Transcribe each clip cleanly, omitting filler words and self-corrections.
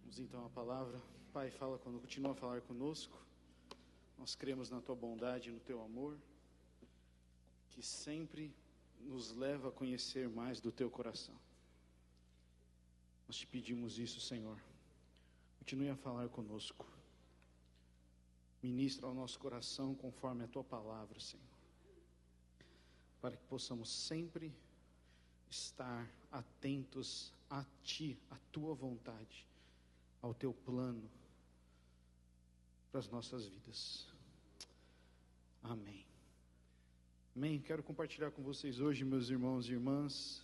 Vamos então à palavra. Pai, continua a falar conosco. Nós cremos na Tua bondade e no Teu amor, que sempre nos leva a conhecer mais do Teu coração. Nós te pedimos isso, Senhor. Continue a falar conosco. Ministra ao nosso coração conforme a Tua palavra, Senhor. Para que possamos sempre estar atentos a Ti, a Tua vontade, ao Teu plano para as nossas vidas. Amém. Amém. Quero compartilhar com vocês hoje, meus irmãos e irmãs,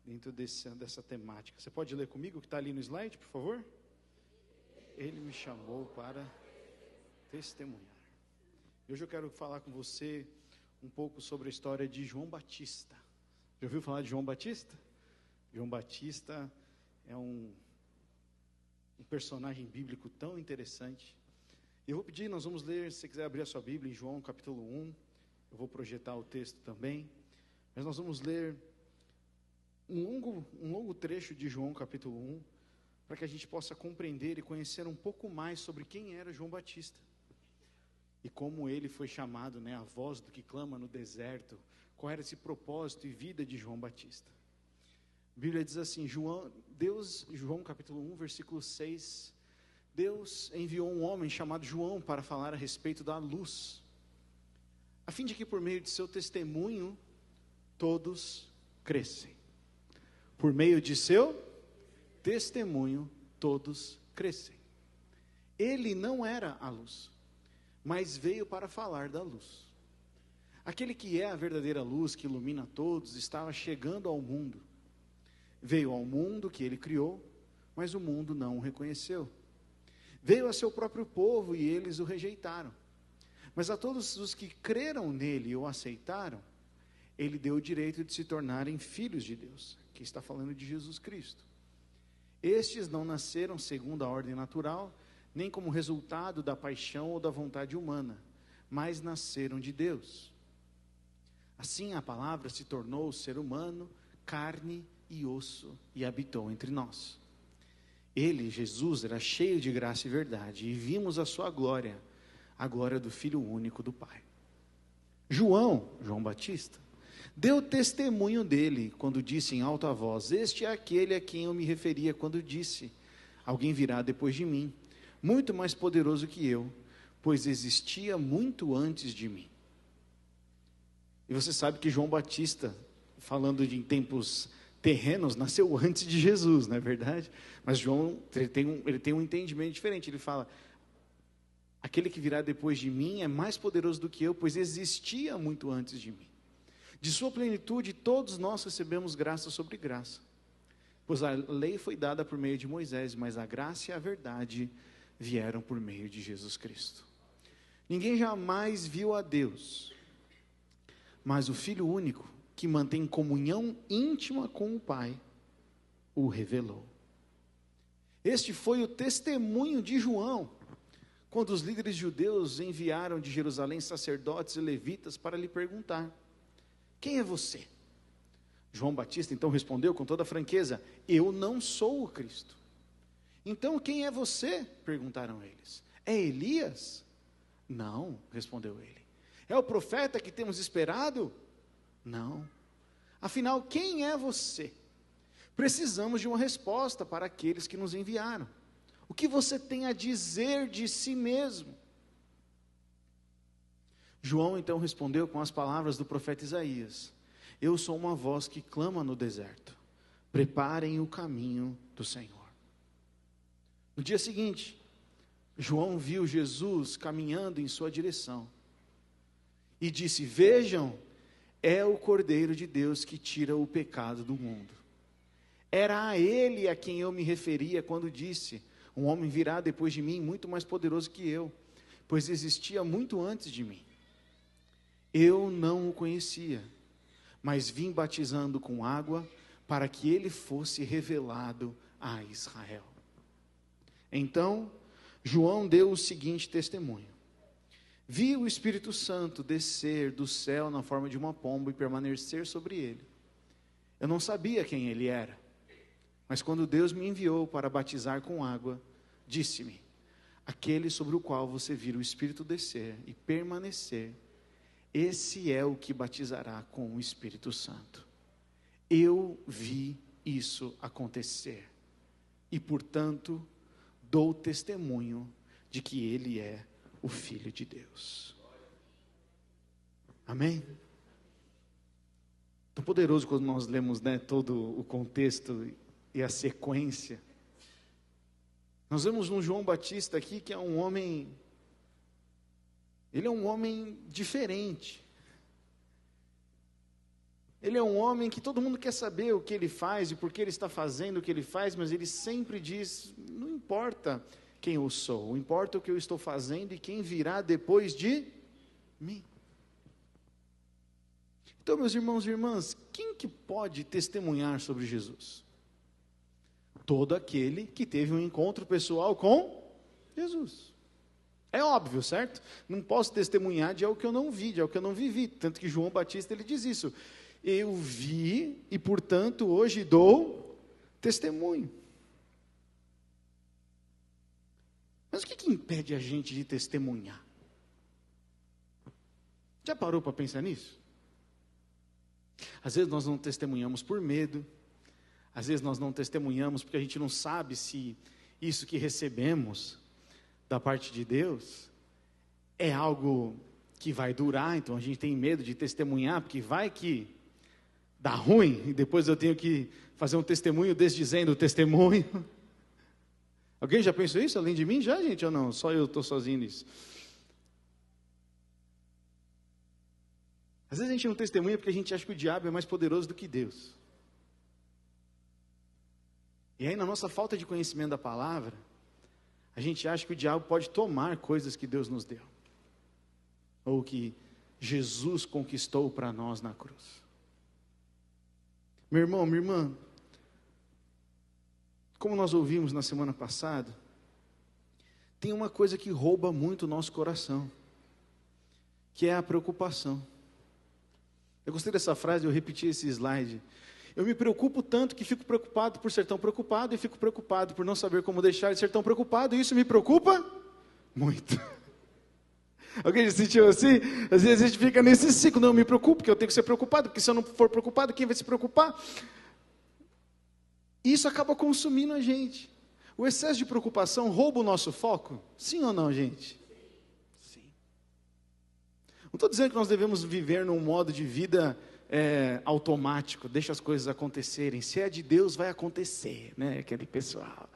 dentro dessa temática. Você pode ler comigo o que está ali no slide, por favor? Ele me chamou para testemunhar. Hoje eu quero falar com você um pouco sobre a história de João Batista. Já ouviu falar de João Batista? João Batista é um personagem bíblico tão interessante. Eu vou pedir, nós vamos ler, se você quiser abrir a sua Bíblia, em João capítulo 1. Eu vou projetar o texto também. Mas nós vamos ler um longo trecho de João capítulo 1, para que a gente possa compreender e conhecer um pouco mais sobre quem era João Batista. E como ele foi chamado, a voz do que clama no deserto. Qual era esse propósito e vida de João Batista. A Bíblia diz assim, João capítulo 1, versículo 6, Deus enviou um homem chamado João para falar a respeito da luz, a fim de que por meio de seu testemunho, todos crescem. Por meio de seu testemunho, todos crescem. Ele não era a luz, mas veio para falar da luz. Aquele que é a verdadeira luz, que ilumina todos, estava chegando ao mundo. Veio ao mundo que ele criou, mas o mundo não o reconheceu. Veio a seu próprio povo e eles o rejeitaram. Mas a todos os que creram nele e o aceitaram, ele deu o direito de se tornarem filhos de Deus. Aqui está falando de Jesus Cristo. Estes não nasceram segundo a ordem natural, nem como resultado da paixão ou da vontade humana, mas nasceram de Deus. Assim a palavra se tornou ser humano, carne e osso, e habitou entre nós. Ele, Jesus, era cheio de graça e verdade, e vimos a sua glória, a glória do Filho único do Pai. João Batista, deu testemunho dele, quando disse em alta voz, este é aquele a quem eu me referia, quando disse, alguém virá depois de mim, muito mais poderoso que eu, pois existia muito antes de mim. E você sabe que João Batista, falando em tempos terrenos, nasceu antes de Jesus, não é verdade? Mas João, ele tem um entendimento diferente. Ele fala, aquele que virá depois de mim é mais poderoso do que eu, pois existia muito antes de mim. De sua plenitude, todos nós recebemos graça sobre graça. Pois a lei foi dada por meio de Moisés, mas a graça e a verdade vieram por meio de Jesus Cristo. Ninguém jamais viu a Deus, mas o Filho único, que mantém comunhão íntima com o Pai, o revelou. Este foi o testemunho de João, quando os líderes judeus enviaram de Jerusalém sacerdotes e levitas para lhe perguntar, quem é você? João Batista então respondeu com toda franqueza, eu não sou o Cristo. Então quem é você? Perguntaram eles. É Elias? Não, respondeu ele. É o profeta que temos esperado? Não. Afinal, quem é você? Precisamos de uma resposta para aqueles que nos enviaram. O que você tem a dizer de si mesmo? João então respondeu com as palavras do profeta Isaías. Eu sou uma voz que clama no deserto. Preparem o caminho do Senhor. No dia seguinte, João viu Jesus caminhando em sua direção. E disse, vejam, é o Cordeiro de Deus que tira o pecado do mundo. Era a ele a quem eu me referia quando disse, um homem virá depois de mim muito mais poderoso que eu, pois existia muito antes de mim. Eu não o conhecia, mas vim batizando com água para que ele fosse revelado a Israel. Então, João deu o seguinte testemunho. Vi o Espírito Santo descer do céu na forma de uma pomba e permanecer sobre ele. Eu não sabia quem ele era, mas quando Deus me enviou para batizar com água, disse-me: aquele sobre o qual você vira o Espírito descer e permanecer, esse é o que batizará com o Espírito Santo. Eu vi isso acontecer e, portanto, dou testemunho de que ele é o Filho de Deus. Amém? Tão poderoso quando nós lemos, todo o contexto e a sequência. Nós vemos um João Batista aqui que é um homem, ele é um homem diferente. Ele é um homem que todo mundo quer saber o que ele faz e por que ele está fazendo o que ele faz, mas ele sempre diz: não importa quem eu sou, importa o que eu estou fazendo e quem virá depois de mim. Então, meus irmãos e irmãs, quem que pode testemunhar sobre Jesus? Todo aquele que teve um encontro pessoal com Jesus. É óbvio, certo? Não posso testemunhar de algo que eu não vi, de algo que eu não vivi. Tanto que João Batista, ele diz isso: eu vi e, portanto, hoje dou testemunho. Mas o que impede a gente de testemunhar? Já parou para pensar nisso? Às vezes nós não testemunhamos por medo, às vezes nós não testemunhamos porque a gente não sabe se isso que recebemos da parte de Deus é algo que vai durar, então a gente tem medo de testemunhar, porque vai que dá ruim, e depois eu tenho que fazer um testemunho desdizendo o testemunho. Alguém já pensou isso além de mim? Já, gente, ou não? Só eu estou sozinho nisso. Às vezes a gente não testemunha porque a gente acha que o diabo é mais poderoso do que Deus. E aí, na nossa falta de conhecimento da palavra, a gente acha que o diabo pode tomar coisas que Deus nos deu, ou que Jesus conquistou para nós na cruz. Meu irmão, minha irmã, como nós ouvimos na semana passada, tem uma coisa que rouba muito o nosso coração, que é a preocupação. Eu gostei dessa frase, eu repeti esse slide. Eu me preocupo tanto que fico preocupado por ser tão preocupado, e fico preocupado por não saber como deixar de ser tão preocupado, e isso me preocupa muito. Alguém já sentiu assim? Às vezes a gente fica nesse ciclo: não, eu me preocupo, porque eu tenho que ser preocupado, porque se eu não for preocupado, quem vai se preocupar? Isso acaba consumindo a gente. O excesso de preocupação rouba o nosso foco? Sim ou não, gente? Sim. Não estou dizendo que nós devemos viver num modo de vida automático, deixa as coisas acontecerem. Se é de Deus, vai acontecer, né? Aquele pessoal.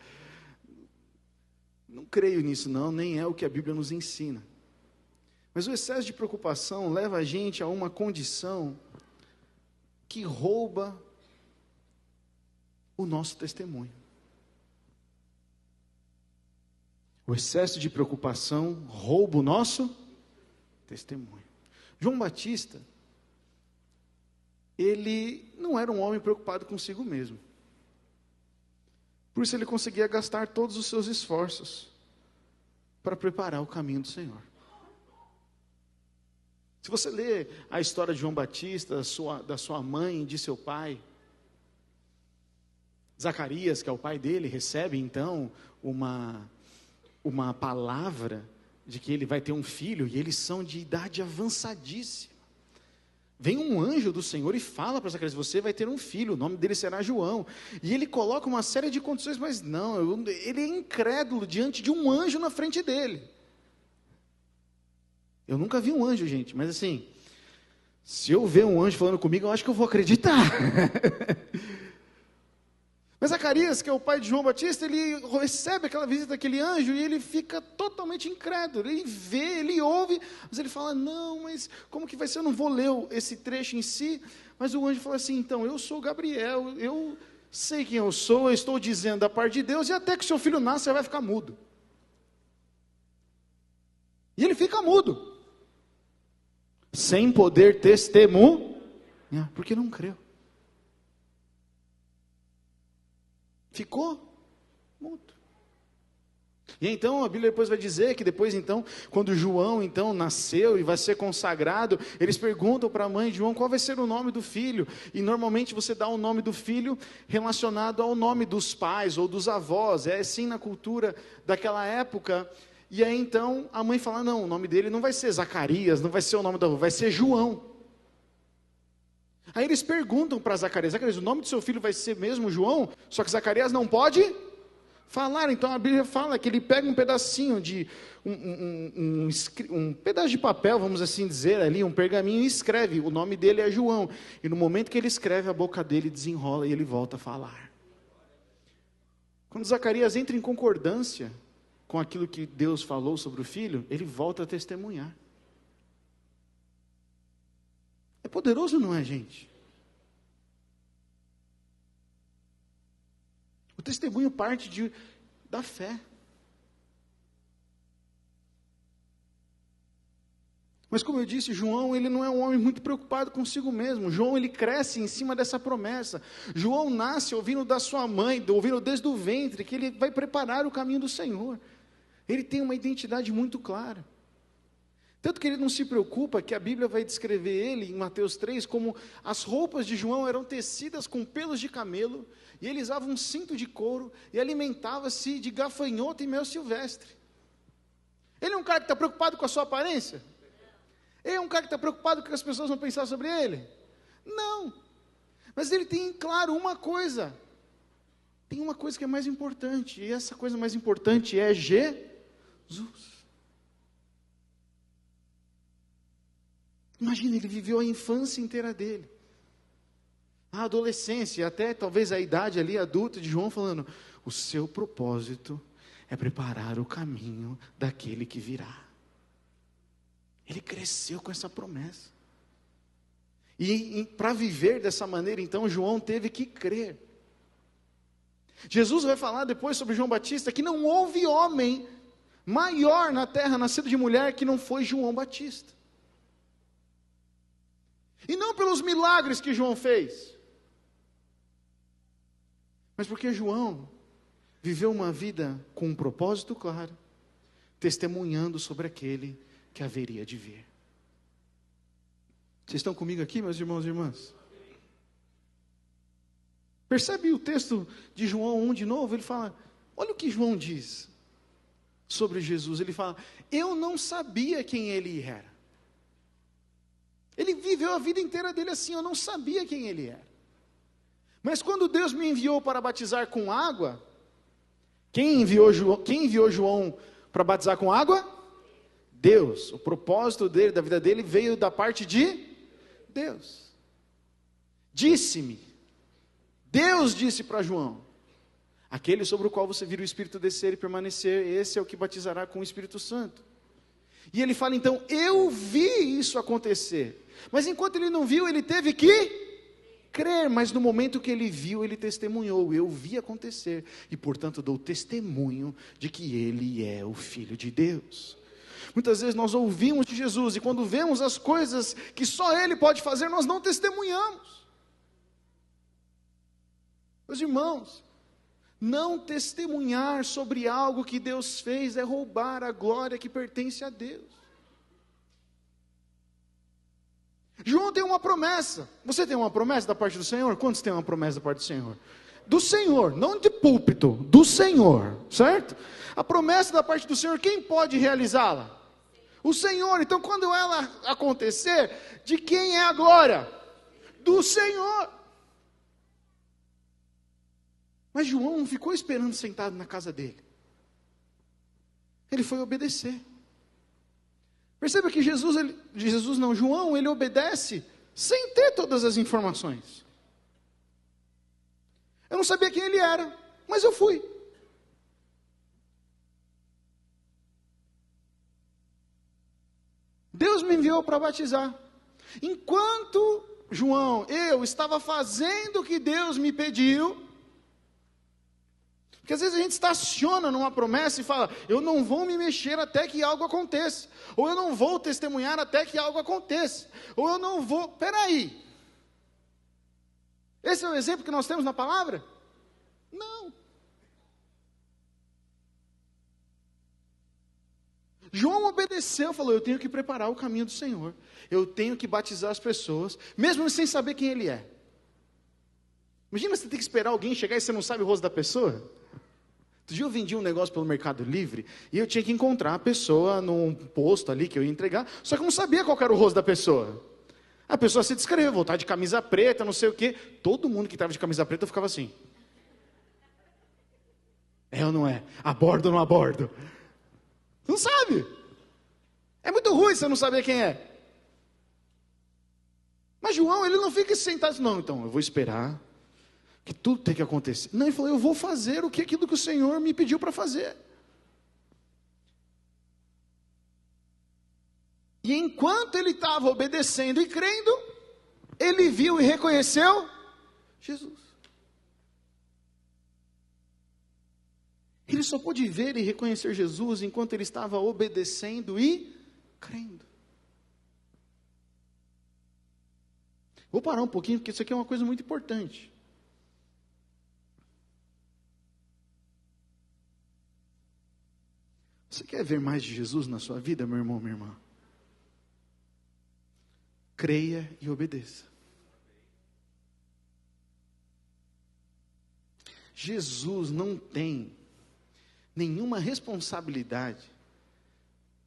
Não creio nisso, não, nem é o que a Bíblia nos ensina. Mas o excesso de preocupação leva a gente a uma condição que rouba o nosso testemunho. O excesso de preocupação rouba o nosso testemunho. João Batista, ele não era um homem preocupado consigo mesmo. Por isso ele conseguia gastar todos os seus esforços para preparar o caminho do Senhor. Se você ler a história de João Batista, da sua mãe e de seu pai, Zacarias, que é o pai dele, recebe então uma palavra de que ele vai ter um filho, e eles são de idade avançadíssima. Vem um anjo do Senhor e fala para Zacarias: você vai ter um filho, o nome dele será João. E ele coloca uma série de condições, mas não, ele é incrédulo diante de um anjo na frente dele. Eu nunca vi um anjo, gente, mas assim, se eu ver um anjo falando comigo, eu acho que eu vou acreditar. Mas Zacarias, que é o pai de João Batista, ele recebe aquela visita daquele anjo e ele fica totalmente incrédulo. Ele vê, ele ouve, mas ele fala: não, mas como que vai ser? Eu não vou ler esse trecho em si. Mas o anjo fala assim: então, eu sou Gabriel, eu sei quem eu sou, eu estou dizendo da parte de Deus, e até que seu filho nasça, você vai ficar mudo. E ele fica mudo, sem poder testemunhar, porque não creu. Ficou mudo. E então a Bíblia depois vai dizer que depois então, quando João então nasceu e vai ser consagrado, eles perguntam para a mãe de João qual vai ser o nome do filho, e normalmente você dá o nome do filho relacionado ao nome dos pais ou dos avós, é assim na cultura daquela época. E aí então a mãe fala, não, o nome dele não vai ser Zacarias, não vai ser o nome do avô, vai ser João. Aí eles perguntam para Zacarias, Zacarias, o nome do seu filho vai ser mesmo João? Só que Zacarias não pode falar. Então a Bíblia fala que ele pega um pedacinho de um pedaço de papel, vamos assim dizer, ali, um pergaminho, e escreve, o nome dele é João, e no momento que ele escreve, a boca dele desenrola e ele volta a falar. Quando Zacarias entra em concordância com aquilo que Deus falou sobre o filho, ele volta a testemunhar. É poderoso, não é, gente? O testemunho parte da fé. Mas como eu disse, João, ele não é um homem muito preocupado consigo mesmo. João, ele cresce em cima dessa promessa. João nasce ouvindo da sua mãe, ouvindo desde o ventre, que ele vai preparar o caminho do Senhor. Ele tem uma identidade muito clara. Tanto que ele não se preocupa, que a Bíblia vai descrever ele, em Mateus 3, como as roupas de João eram tecidas com pelos de camelo, e ele usava um cinto de couro, e alimentava-se de gafanhoto e mel silvestre. Ele é um cara que está preocupado com a sua aparência? Ele é um cara que está preocupado com o que as pessoas vão pensar sobre ele? Não. Mas ele tem claro uma coisa. Tem uma coisa que é mais importante, e essa coisa mais importante é Jesus. Imagina, ele viveu a infância inteira dele, a adolescência, até talvez a idade ali adulta de João, falando, o seu propósito é preparar o caminho daquele que virá. Ele cresceu com essa promessa. E para viver dessa maneira, então, João teve que crer. Jesus vai falar depois sobre João Batista, que não houve homem maior na terra, nascido de mulher, que não foi João Batista. E não pelos milagres que João fez, mas porque João viveu uma vida com um propósito claro, testemunhando sobre aquele que haveria de vir. Vocês estão comigo aqui, meus irmãos e irmãs? Percebe o texto de João 1 de novo? Ele fala, olha o que João diz sobre Jesus. Ele fala, eu não sabia quem ele era. Ele viveu a vida inteira dele assim, eu não sabia quem ele era. Mas quando Deus me enviou para batizar com água, quem enviou João para batizar com água? Deus. O propósito dele, da vida dele, veio da parte de Deus. Disse-me, Deus disse para João, aquele sobre o qual você vira o Espírito descer e permanecer, esse é o que batizará com o Espírito Santo. E ele fala então, eu vi isso acontecer. Mas enquanto ele não viu, ele teve que crer. Mas no momento que ele viu, ele testemunhou. Eu vi acontecer. E portanto dou testemunho de que ele é o Filho de Deus. Muitas vezes nós ouvimos de Jesus. E quando vemos as coisas que só ele pode fazer, nós não testemunhamos. Meus irmãos, não testemunhar sobre algo que Deus fez é roubar a glória que pertence a Deus. João tem uma promessa. Você tem uma promessa da parte do Senhor? Quantos têm uma promessa da parte do Senhor? Do Senhor, não de púlpito, do Senhor, certo? A promessa da parte do Senhor, quem pode realizá-la? O Senhor. Então quando ela acontecer, de quem é a glória? Do Senhor. Mas João não ficou esperando sentado na casa dele. Ele foi obedecer. Perceba que João, ele obedece sem ter todas as informações. Eu não sabia quem ele era, mas eu fui. Deus me enviou para batizar. Enquanto eu estava fazendo o que Deus me pediu, porque às vezes a gente estaciona numa promessa e fala, eu não vou me mexer até que algo aconteça, ou eu não vou testemunhar até que algo aconteça, ou eu não vou, peraí, esse é o exemplo que nós temos na palavra? Não. João obedeceu, falou, eu tenho que preparar o caminho do Senhor. Eu tenho que batizar as pessoas, mesmo sem saber quem ele é. Imagina você ter que esperar alguém chegar e você não sabe o rosto da pessoa. Outro dia eu vendi um negócio pelo Mercado Livre, e eu tinha que encontrar a pessoa num posto ali que eu ia entregar, só que eu não sabia qual era o rosto da pessoa. A pessoa se descreveu, estava de camisa preta, não sei o quê. Todo mundo que estava de camisa preta ficava assim. É ou não é? Abordo ou não abordo? Não sabe. É muito ruim você não saber quem é. Mas João, ele não fica sentado, não, então, eu vou esperar que tudo tem que acontecer. Não, ele falou, eu vou fazer aquilo que o Senhor me pediu para fazer. E enquanto ele estava obedecendo e crendo, ele viu e reconheceu Jesus. Ele só pôde ver e reconhecer Jesus enquanto ele estava obedecendo e crendo. Vou parar um pouquinho, porque isso aqui é uma coisa muito importante. Você quer ver mais de Jesus na sua vida, meu irmão, minha irmã? Creia e obedeça. Jesus não tem nenhuma responsabilidade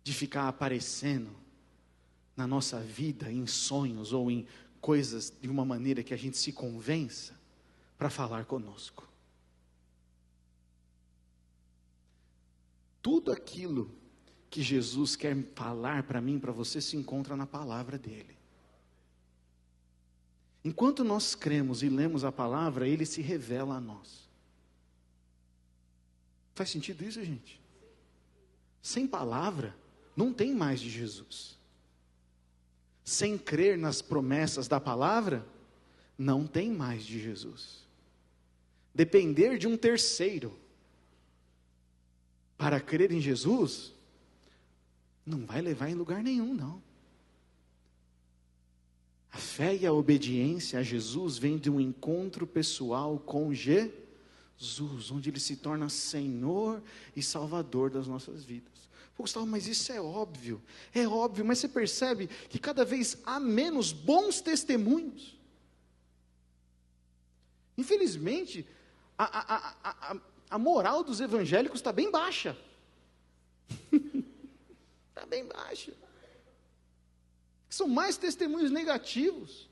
de ficar aparecendo na nossa vida, em sonhos ou em coisas de uma maneira que a gente se convença para falar conosco. Tudo aquilo que Jesus quer falar para mim, para você, se encontra na palavra dele. Enquanto nós cremos e lemos a palavra, ele se revela a nós. Faz sentido isso, gente? Sem palavra, não tem mais de Jesus. Sem crer nas promessas da palavra, não tem mais de Jesus. Depender de um terceiro para crer em Jesus, não vai levar em lugar nenhum, não. A fé e a obediência a Jesus vem de um encontro pessoal com Jesus, onde ele se torna Senhor e Salvador das nossas vidas. Pô, Gustavo, mas isso é óbvio, mas você percebe que cada vez há menos bons testemunhos. Infelizmente, a moral dos evangélicos está bem baixa. Está bem baixa. São mais testemunhos negativos,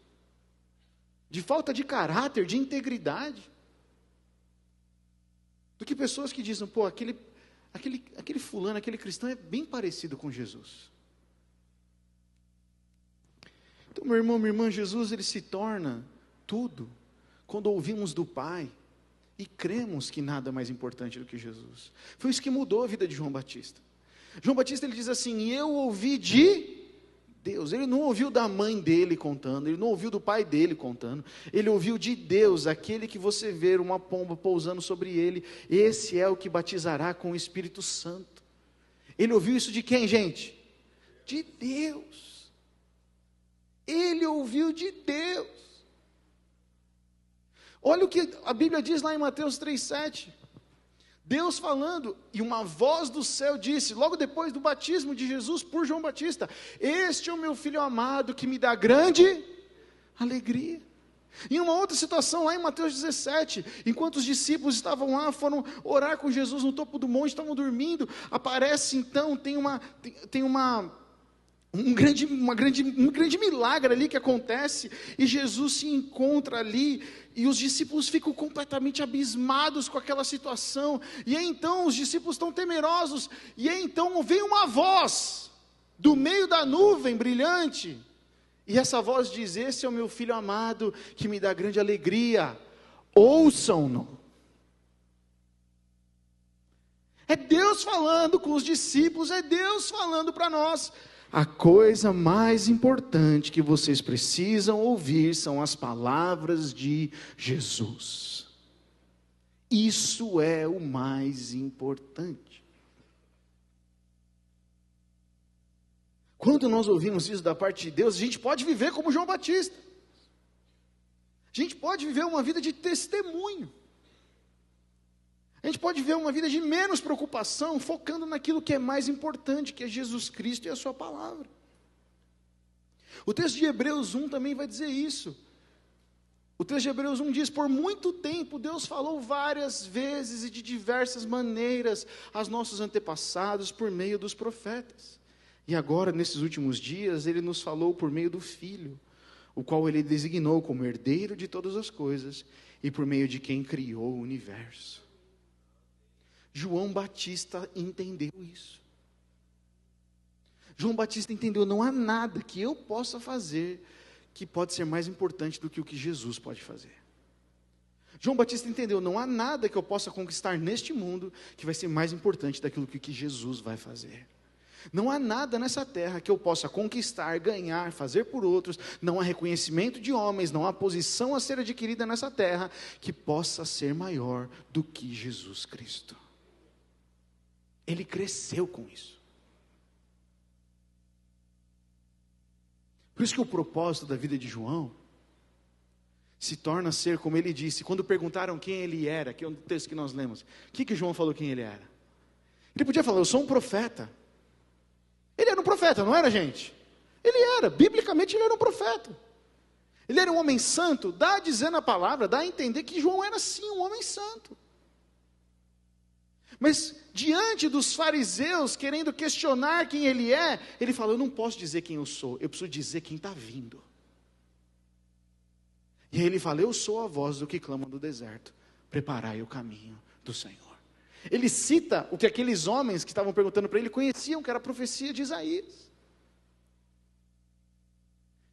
de falta de caráter, de integridade, do que pessoas que dizem, pô, aquele fulano, aquele cristão é bem parecido com Jesus. Então, meu irmão, minha irmã, Jesus, ele se torna tudo, quando ouvimos do Pai, e cremos que nada é mais importante do que Jesus. Foi isso que mudou a vida de João Batista. João Batista, ele diz assim, eu ouvi de Deus. Ele não ouviu da mãe dele contando, ele não ouviu do pai dele contando, ele ouviu de Deus, aquele que você vê uma pomba pousando sobre ele, esse é o que batizará com o Espírito Santo. Ele ouviu isso de quem, gente? De Deus. Ele ouviu de Deus. Olha o que a Bíblia diz lá em Mateus 3,7. Deus falando, e uma voz do céu disse, logo depois do batismo de Jesus por João Batista, este é o meu filho amado, que me dá grande alegria. Em uma outra situação, lá em Mateus 17, enquanto os discípulos estavam lá, foram orar com Jesus no topo do monte, estavam dormindo, aparece então, um grande milagre ali que acontece, e Jesus se encontra ali, e os discípulos ficam completamente abismados com aquela situação, e aí então os discípulos estão temerosos, e aí então vem uma voz, do meio da nuvem brilhante, e essa voz diz, esse é o meu filho amado, que me dá grande alegria, ouçam-no. É Deus falando com os discípulos, é Deus falando para nós. A coisa mais importante que vocês precisam ouvir são as palavras de Jesus. Isso é o mais importante. Quando nós ouvimos isso da parte de Deus, a gente pode viver como João Batista. A gente pode viver uma vida de testemunho. A gente pode ver uma vida de menos preocupação, focando naquilo que é mais importante, que é Jesus Cristo e a sua palavra. O texto de Hebreus 1 também vai dizer isso. O texto de Hebreus 1 diz: por muito tempo Deus falou várias vezes e de diversas maneiras aos nossos antepassados por meio dos profetas. E agora, nesses últimos dias, Ele nos falou por meio do Filho, o qual Ele designou como herdeiro de todas as coisas e por meio de quem criou o universo. João Batista entendeu isso. João Batista entendeu: não há nada que eu possa fazer que pode ser mais importante do que o que Jesus pode fazer. João Batista entendeu: não há nada que eu possa conquistar neste mundo que vai ser mais importante daquilo que Jesus vai fazer. Não há nada nessa terra que eu possa conquistar, ganhar, fazer por outros, não há reconhecimento de homens, não há posição a ser adquirida nessa terra que possa ser maior do que Jesus Cristo. Ele cresceu com isso. Por isso que o propósito da vida de João se torna ser, como ele disse, quando perguntaram quem ele era, que é um texto que nós lemos, o que João falou quem ele era? Ele podia falar: eu sou um profeta. Ele era um profeta, não era, gente? Ele era, biblicamente ele era um profeta. Ele era um homem santo, dá a dizer na palavra, dá a entender que João era sim um homem santo. Mas diante dos fariseus querendo questionar quem ele é, ele fala: eu não posso dizer quem eu sou, eu preciso dizer quem está vindo. E aí ele fala: eu sou a voz do que clama no deserto, preparai o caminho do Senhor. Ele cita o que aqueles homens que estavam perguntando para ele conheciam, que era a profecia de Isaías.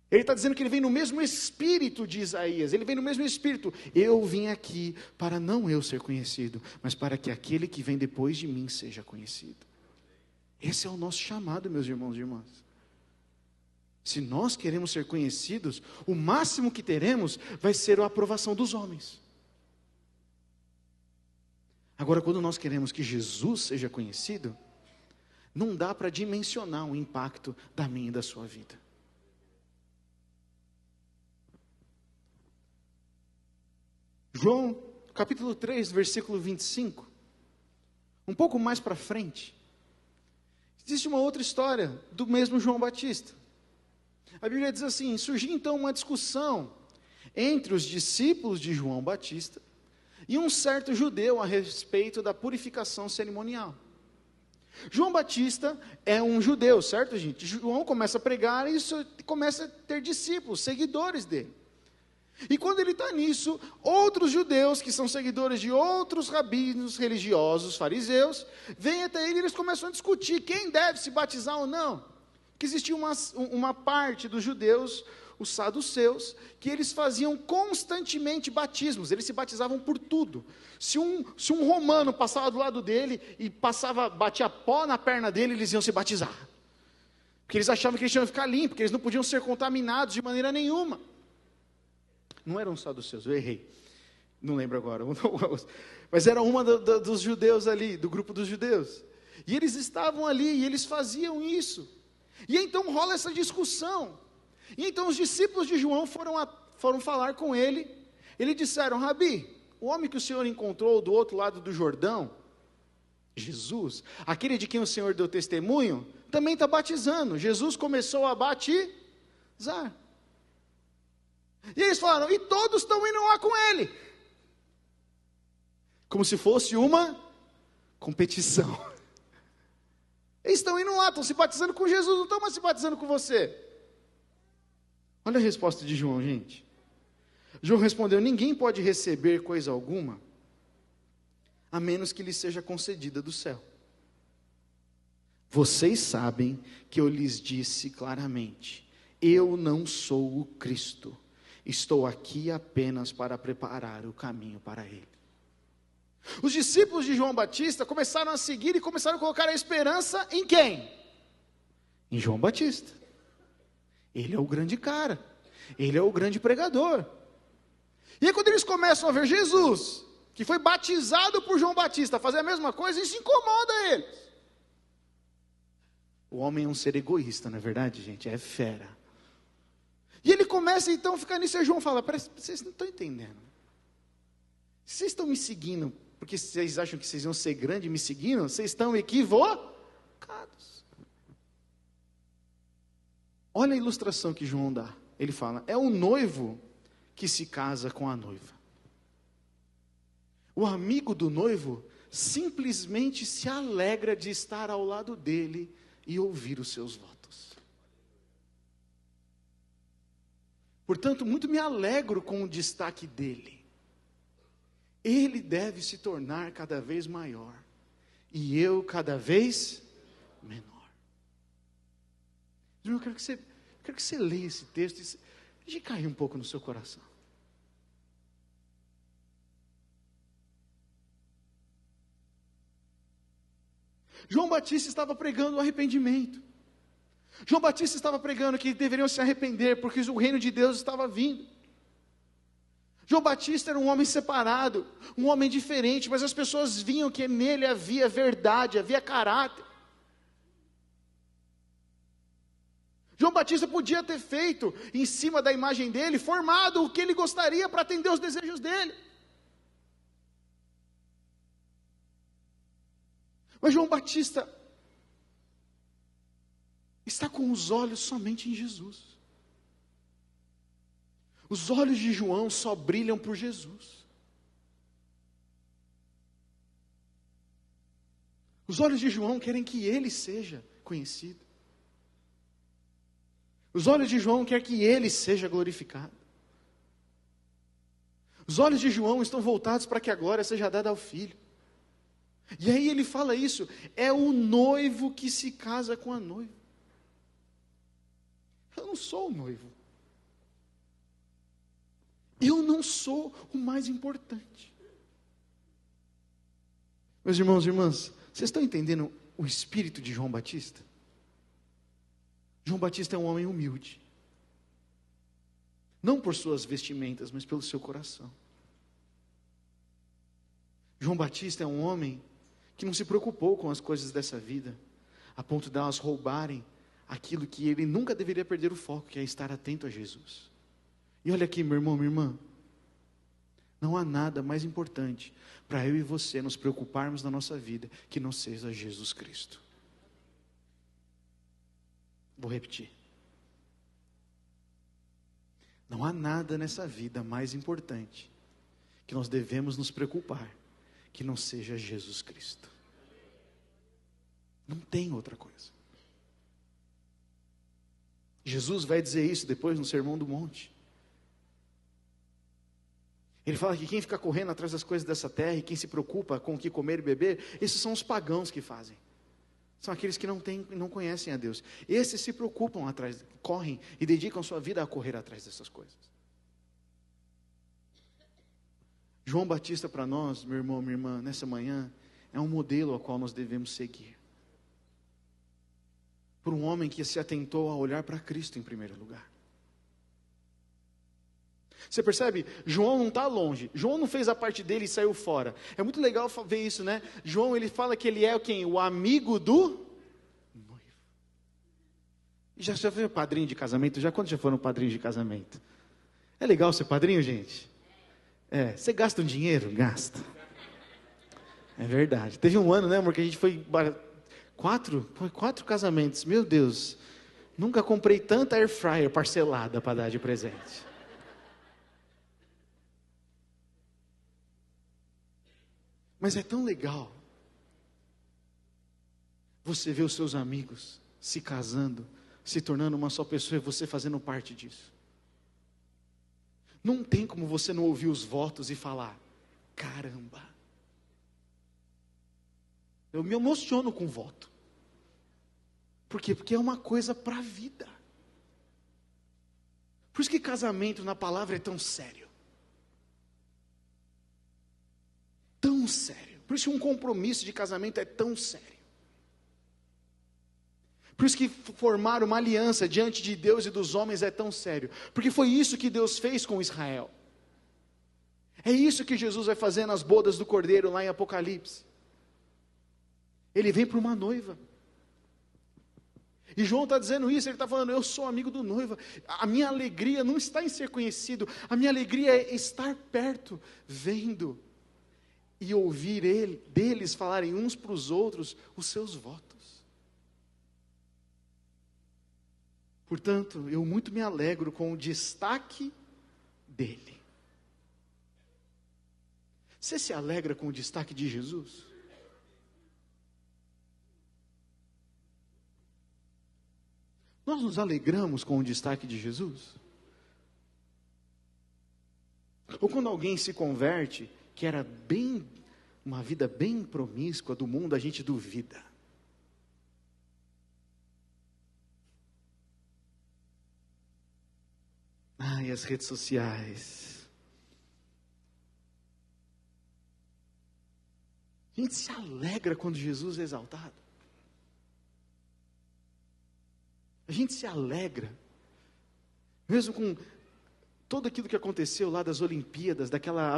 Ele está dizendo que ele vem no mesmo espírito de Isaías, ele vem no mesmo espírito. Eu vim aqui para não eu ser conhecido, mas para que aquele que vem depois de mim seja conhecido. Esse é o nosso chamado, meus irmãos e irmãs. Se nós queremos ser conhecidos, o máximo que teremos vai ser a aprovação dos homens. Agora, quando nós queremos que Jesus seja conhecido, não dá para dimensionar o impacto da minha e da sua vida. João, capítulo 3, versículo 25, um pouco mais para frente, existe uma outra história do mesmo João Batista. A Bíblia diz assim: surgiu então uma discussão entre os discípulos de João Batista e um certo judeu a respeito da purificação cerimonial. João Batista é um judeu, certo, gente? João começa a pregar e isso começa a ter discípulos, seguidores dele. E quando ele está nisso, outros judeus, que são seguidores de outros rabinos religiosos, fariseus, vêm até ele e eles começam a discutir quem deve se batizar ou não. Porque existia uma parte dos judeus, os saduceus, que eles faziam constantemente batismos, eles se batizavam por tudo. Se um romano passava do lado dele e batia pó na perna dele, eles iam se batizar. Porque eles achavam que eles tinham que ficar limpos, porque eles não podiam ser contaminados de maneira nenhuma. Não eram saduceus, eu errei, não lembro agora, mas era uma dos judeus ali, do grupo dos judeus, e eles estavam ali, e eles faziam isso, e então rola essa discussão, e então os discípulos de João foram falar com ele, eles disseram: Rabi, o homem que o Senhor encontrou do outro lado do Jordão, Jesus, aquele de quem o Senhor deu testemunho, também está batizando. Jesus começou a batizar. E eles falaram: e todos estão indo lá com ele. Como se fosse uma competição. Eles estão indo lá, estão se batizando com Jesus, não estão mais se batizando com você. Olha a resposta de João, gente. João respondeu: ninguém pode receber coisa alguma, a menos que lhe seja concedida do céu. Vocês sabem que eu lhes disse claramente: eu não sou o Cristo. Estou aqui apenas para preparar o caminho para ele. Os discípulos de João Batista começaram a seguir e começaram a colocar a esperança em quem? Em João Batista. Ele é o grande cara. Ele é o grande pregador. E aí quando eles começam a ver Jesus, que foi batizado por João Batista, fazer a mesma coisa, isso incomoda eles. O homem é um ser egoísta, não é verdade, gente? É fera. E ele começa então a ficar nisso, e João fala: vocês não estão entendendo. Vocês estão me seguindo porque vocês acham que vocês iam ser grandes me seguindo, vocês estão equivocados. Olha a ilustração que João dá. Ele fala, é o noivo que se casa com a noiva. O amigo do noivo simplesmente se alegra de estar ao lado dele e ouvir os seus votos. Portanto, muito me alegro com o destaque dele. Ele deve se tornar cada vez maior e eu cada vez menor. Eu quero que você leia esse texto e deixe cair um pouco no seu coração. João Batista estava pregando o arrependimento. João Batista estava pregando que deveriam se arrepender, porque o reino de Deus estava vindo. João Batista era um homem separado, um homem diferente, mas as pessoas viam que nele havia verdade, havia caráter. João Batista podia ter feito, em cima da imagem dele, formado o que ele gostaria para atender os desejos dele. Mas João Batista está com os olhos somente em Jesus. Os olhos de João só brilham por Jesus. Os olhos de João querem que ele seja conhecido. Os olhos de João querem que ele seja glorificado. Os olhos de João estão voltados para que a glória seja dada ao Filho. E aí ele fala isso, é o noivo que se casa com a noiva. Eu não sou o noivo. Eu não sou o mais importante. Meus irmãos e irmãs, vocês estão entendendo o espírito de João Batista? João Batista é um homem humilde. Não por suas vestimentas, mas pelo seu coração. João Batista é um homem que não se preocupou com as coisas dessa vida, a ponto de elas roubarem aquilo que ele nunca deveria perder o foco, que é estar atento a Jesus. E olha aqui, meu irmão, minha irmã, não há nada mais importante para eu e você nos preocuparmos na nossa vida que não seja Jesus Cristo. Vou repetir. Não há nada nessa vida mais importante que nós devemos nos preocupar que não seja Jesus Cristo. Não tem outra coisa. Jesus vai dizer isso depois no Sermão do Monte. Ele fala que quem fica correndo atrás das coisas dessa terra e quem se preocupa com o que comer e beber, esses são os pagãos que fazem. São aqueles que não conhecem a Deus. Esses se preocupam atrás, correm e dedicam sua vida a correr atrás dessas coisas. João Batista para nós, meu irmão, minha irmã, nessa manhã, é um modelo ao qual nós devemos seguir. Por um homem que se atentou a olhar para Cristo em primeiro lugar. Você percebe? João não está longe. João não fez a parte dele e saiu fora. É muito legal ver isso, né? João, ele fala que ele é quem? O amigo do noivo. Já foi padrinho de casamento? Quando já foram padrinho de casamento? É legal ser padrinho, gente? Você gasta um dinheiro? Gasta. É verdade. Teve um ano, né, amor, que a gente foi quatro casamentos. Meu Deus. Nunca comprei tanta air fryer parcelada para dar de presente. Mas é tão legal você ver os seus amigos se casando, se tornando uma só pessoa e você fazendo parte disso. Não tem como você não ouvir os votos e falar, caramba. Eu me emociono com o voto. Por quê? Porque é uma coisa para a vida. Por isso que casamento na palavra é tão sério. Tão sério. Por isso que um compromisso de casamento é tão sério. Por isso que formar uma aliança diante de Deus e dos homens é tão sério. Porque foi isso que Deus fez com Israel. É isso que Jesus vai fazer nas bodas do Cordeiro lá em Apocalipse. Ele vem para uma noiva. E João está dizendo isso, ele está falando, eu sou amigo do noivo. A minha alegria não está em ser conhecido. A minha alegria é estar perto, vendo. e ouvir deles falarem uns para os outros os seus votos. Portanto, eu muito me alegro com o destaque dele. Você se alegra com o destaque de Jesus? Nós nos alegramos com o destaque de Jesus? Ou quando alguém se converte, que era uma vida bem promíscua do mundo, a gente duvida. Ai, as redes sociais. A gente se alegra quando Jesus é exaltado. A gente se alegra, mesmo com tudo aquilo que aconteceu lá das Olimpíadas, aquela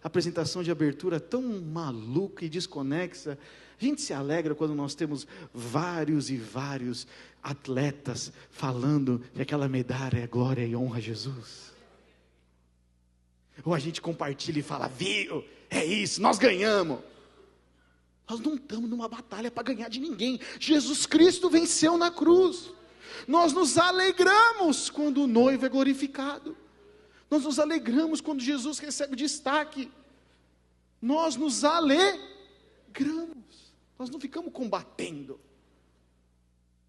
apresentação de abertura tão maluca e desconexa. A gente se alegra quando nós temos vários e vários atletas falando que aquela medalha é glória e honra a Jesus. Ou a gente compartilha e fala, viu, é isso, nós ganhamos. Nós não estamos numa batalha para ganhar de ninguém. Jesus Cristo venceu na cruz. Nós nos alegramos quando o noivo é glorificado. Nós nos alegramos quando Jesus recebe destaque. Nós nos alegramos. Nós não ficamos combatendo.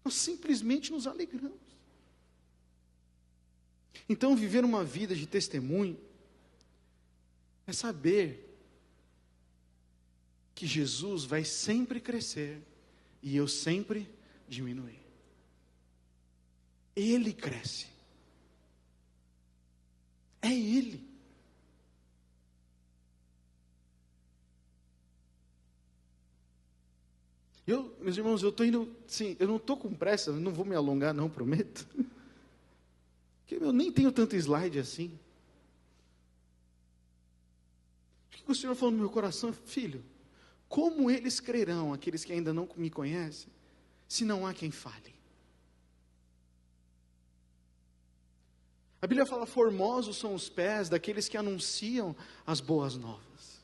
Nós simplesmente nos alegramos. Então, viver uma vida de testemunho é saber que Jesus vai sempre crescer e eu sempre diminuir. Ele cresce. É Ele. Meus irmãos, eu estou indo, sim, eu não estou com pressa, não vou me alongar não, prometo. Porque eu nem tenho tanto slide assim. O que o Senhor falou no meu coração? Filho, como eles crerão, aqueles que ainda não me conhecem, se não há quem fale? A Bíblia fala, formosos são os pés daqueles que anunciam as boas novas.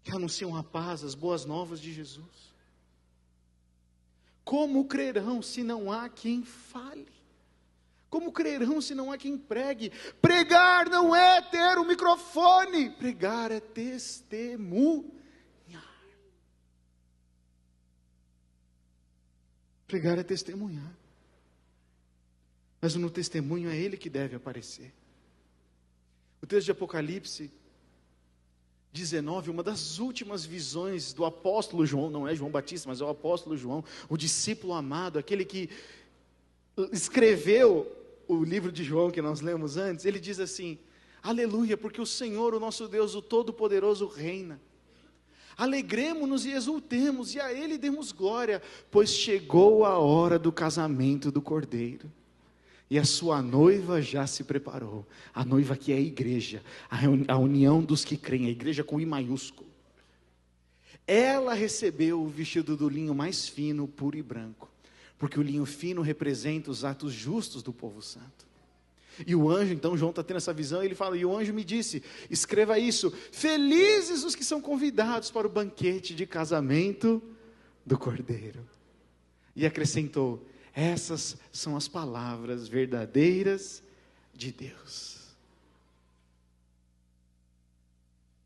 Que anunciam a paz, as boas novas de Jesus. Como crerão se não há quem fale? Como crerão se não há quem pregue? Pregar não é ter um microfone, pregar é testemunhar. Pregar é testemunhar. Mas no testemunho é Ele que deve aparecer. O texto de Apocalipse 19, uma das últimas visões do apóstolo João, não é João Batista, mas é o apóstolo João, o discípulo amado, aquele que escreveu o livro de João que nós lemos antes. Ele diz assim, aleluia, porque o Senhor, o nosso Deus, o Todo-Poderoso reina. Alegremo-nos e exultemos, e a Ele demos glória, pois chegou a hora do casamento do Cordeiro. E a sua noiva já se preparou. A noiva que é a igreja, a união dos que creem, a igreja com I maiúsculo. Ela recebeu o vestido do linho mais fino, puro e branco, porque o linho fino representa os atos justos do povo santo. E o anjo, então João está tendo essa visão, ele fala, e o anjo me disse, escreva isso, felizes os que são convidados para o banquete de casamento do Cordeiro. E acrescentou, essas são as palavras verdadeiras de Deus.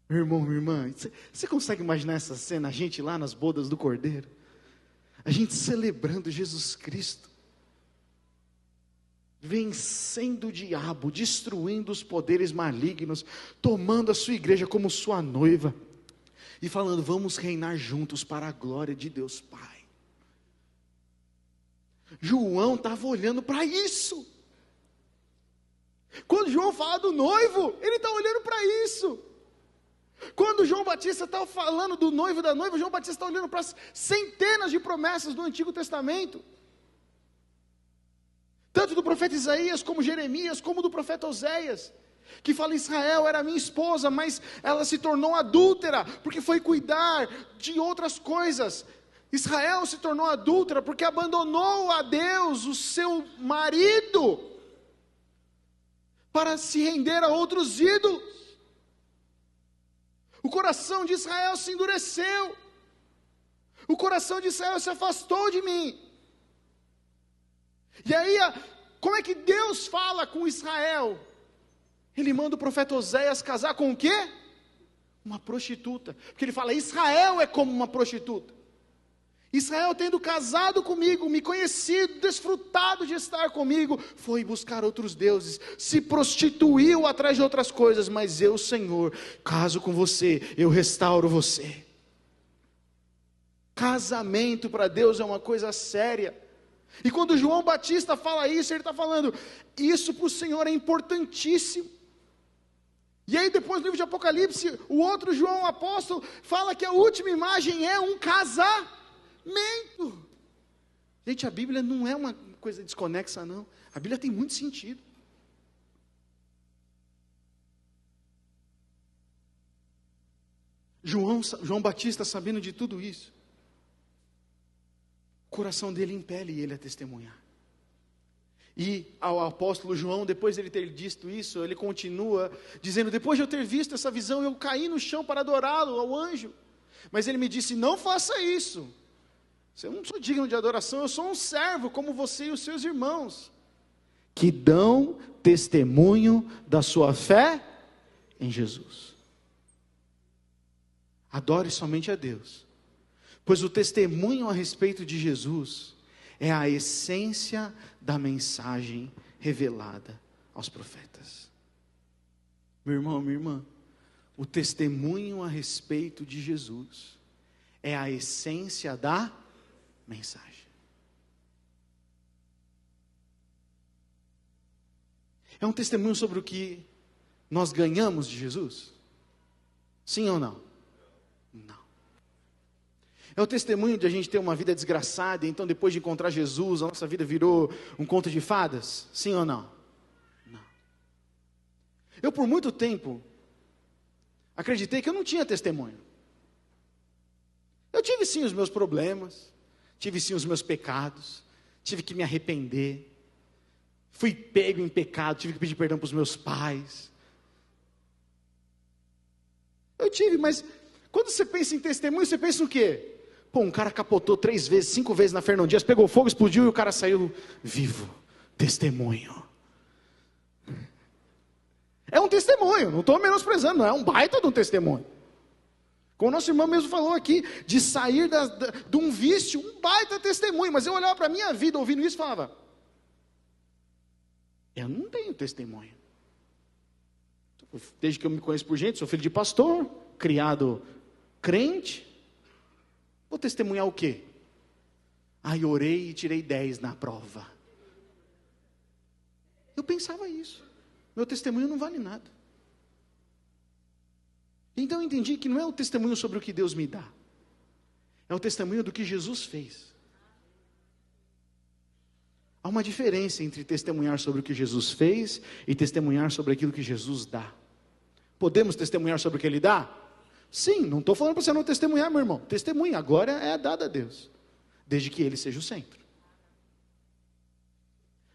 Meu irmão, minha irmã, você consegue imaginar essa cena, a gente lá nas bodas do Cordeiro? A gente celebrando Jesus Cristo, vencendo o diabo, destruindo os poderes malignos, tomando a sua igreja como sua noiva, e falando, vamos reinar juntos para a glória de Deus Pai. João estava olhando para isso. Quando João fala do noivo, ele está olhando para isso. Quando João Batista está falando do noivo e da noiva, João Batista está olhando para as centenas de promessas do Antigo Testamento. Tanto do profeta Isaías, como Jeremias, como do profeta Oséias. Que fala, Israel era minha esposa, mas ela se tornou adúltera, porque foi cuidar de outras coisas. Israel se tornou adúltera porque abandonou a Deus, o seu marido, para se render a outros ídolos. O coração de Israel se endureceu. O coração de Israel se afastou de mim. E aí, como é que Deus fala com Israel? Ele manda o profeta Oséias casar com o quê? Uma prostituta. Porque ele fala, Israel é como uma prostituta. Israel tendo casado comigo, me conhecido, desfrutado de estar comigo, foi buscar outros deuses, se prostituiu atrás de outras coisas, mas eu, Senhor, caso com você, eu restauro você. Casamento para Deus é uma coisa séria. E quando João Batista fala isso, ele está falando, isso para o Senhor é importantíssimo. E aí depois no livro de Apocalipse, o outro João, o apóstolo, fala que a última imagem é um casamento. Gente, a Bíblia não é uma coisa desconexa, não. A Bíblia tem muito sentido. João Batista, sabendo de tudo isso, o coração dele impele ele a testemunhar. E ao apóstolo João, depois de ele ter dito isso, ele continua dizendo, depois de eu ter visto essa visão, eu caí no chão para adorá-lo, ao anjo. Mas ele me disse, não faça isso. Eu não sou digno de adoração, eu sou um servo como você e os seus irmãos, que dão testemunho da sua fé em Jesus. Adore somente a Deus, pois o testemunho a respeito de Jesus é a essência da mensagem revelada aos profetas. Meu irmão, minha irmã, o testemunho a respeito de Jesus é a essência da mensagem. É um testemunho sobre o que nós ganhamos de Jesus? Sim ou não? Não. É o testemunho de a gente ter uma vida desgraçada, e então depois de encontrar Jesus, a nossa vida virou um conto de fadas? Sim ou não? Não. Eu por muito tempo acreditei que eu não tinha testemunho. Eu tive sim os meus problemas, tive sim os meus pecados, tive que me arrepender, fui pego em pecado, tive que pedir perdão para os meus pais. Eu tive, mas quando você pensa em testemunho, você pensa no quê? Pô, um cara capotou 3 vezes, 5 vezes na Fernão Dias, pegou fogo, explodiu e o cara saiu vivo. Testemunho. É um testemunho, não estou menosprezando, não, é um baita de um testemunho. Como o nosso irmão mesmo falou aqui, de sair de um vício, um baita testemunho. Mas eu olhava para a minha vida, ouvindo isso, e falava, eu não tenho testemunho. Desde que eu me conheço por gente, sou filho de pastor, criado crente, vou testemunhar o quê? Eu orei e tirei 10 na prova. Eu pensava isso, meu testemunho não vale nada. Então eu entendi que não é o testemunho sobre o que Deus me dá, é o testemunho do que Jesus fez. Há uma diferença entre testemunhar sobre o que Jesus fez e testemunhar sobre aquilo que Jesus dá. Podemos testemunhar sobre o que Ele dá? Sim, não estou falando para você não testemunhar, meu irmão. Testemunha, agora é dado a Deus, desde que Ele seja o centro.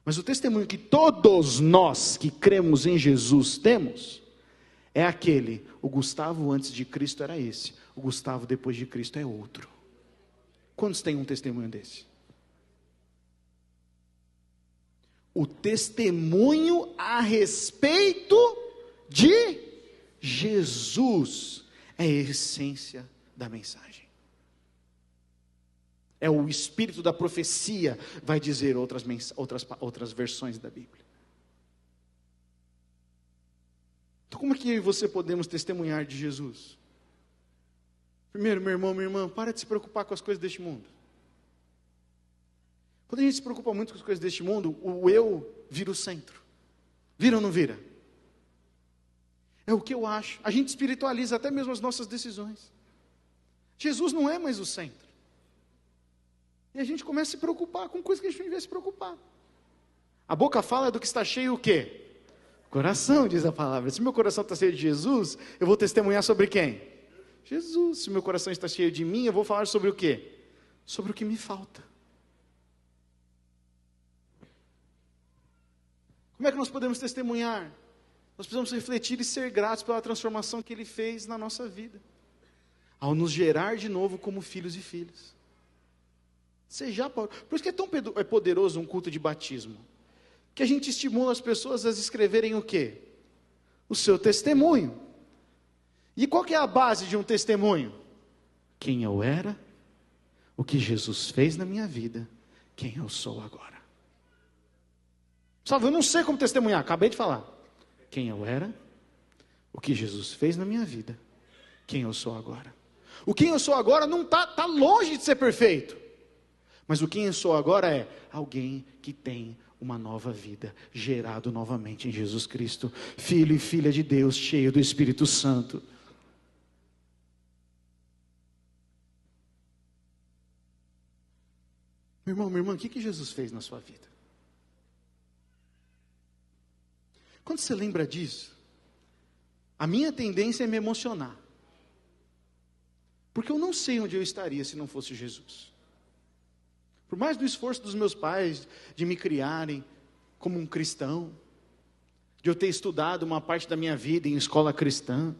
Mas o testemunho que todos nós que cremos em Jesus temos, é aquele, o Gustavo antes de Cristo era esse, o Gustavo depois de Cristo é outro. Quantos têm um testemunho desse? O testemunho a respeito de Jesus é a essência da mensagem. É o espírito da profecia, vai dizer outras versões da Bíblia. Então como é que eu e você podemos testemunhar de Jesus? Primeiro, meu irmão, minha irmã, para de se preocupar com as coisas deste mundo. Quando a gente se preocupa muito com as coisas deste mundo, o eu vira o centro. Vira ou não vira? É o que eu acho. A gente espiritualiza até mesmo as nossas decisões. Jesus não é mais o centro. E a gente começa a se preocupar com coisas que a gente não devia se preocupar. A boca fala do que está cheio o quê? Coração, diz a palavra. Se meu coração está cheio de Jesus, eu vou testemunhar sobre quem? Jesus. Se meu coração está cheio de mim, eu vou falar sobre o quê? Sobre o que me falta. Como é que nós podemos testemunhar Nós precisamos refletir e ser gratos pela transformação que Ele fez na nossa vida, ao nos gerar de novo como filhos e filhas. Por isso que é tão poderoso um culto de batismo, que a gente estimula as pessoas a escreverem o quê? O seu testemunho. E qual que é a base de um testemunho? Quem eu era, o que Jesus fez na minha vida, quem eu sou agora. Sabe, eu não sei como testemunhar, acabei de falar. Quem eu era, o que Jesus fez na minha vida, quem eu sou agora. O quem eu sou agora não tá longe de ser perfeito. Mas o quem eu sou agora é alguém que tem uma nova vida, gerado novamente em Jesus Cristo, filho e filha de Deus, cheio do Espírito Santo. Meu irmão, minha irmã, o que Jesus fez na sua vida? Quando você lembra disso, a minha tendência é me emocionar. Porque eu não sei onde eu estaria se não fosse Jesus. Por mais do esforço dos meus pais de me criarem como um cristão, de eu ter estudado uma parte da minha vida em escola cristã,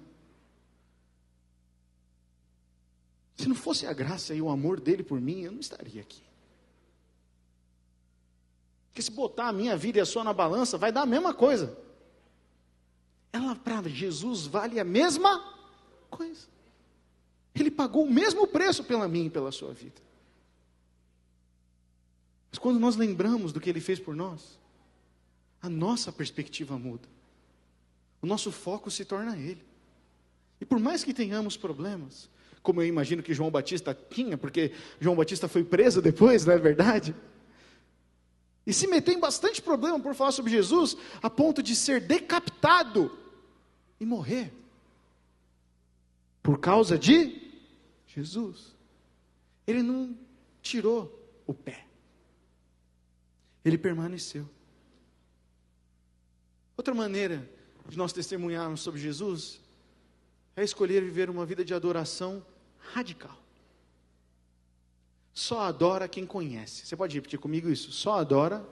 se não fosse a graça e o amor dele por mim, eu não estaria aqui. Porque se botar a minha vida e a sua na balança, vai dar a mesma coisa. Ela para Jesus vale a mesma coisa. Ele pagou o mesmo preço pela minha e pela sua vida. Mas quando nós lembramos do que Ele fez por nós, a nossa perspectiva muda. O nosso foco se torna Ele. E por mais que tenhamos problemas, como eu imagino que João Batista tinha, porque João Batista foi preso depois, não é verdade? E se meteu em bastante problema por falar sobre Jesus, a ponto de ser decapitado e morrer. Por causa de Jesus. Ele não tirou o pé. Ele permaneceu. Outra maneira de nós testemunharmos sobre Jesus é escolher viver uma vida de adoração radical. Só adora quem conhece. Você pode repetir comigo isso? Só adora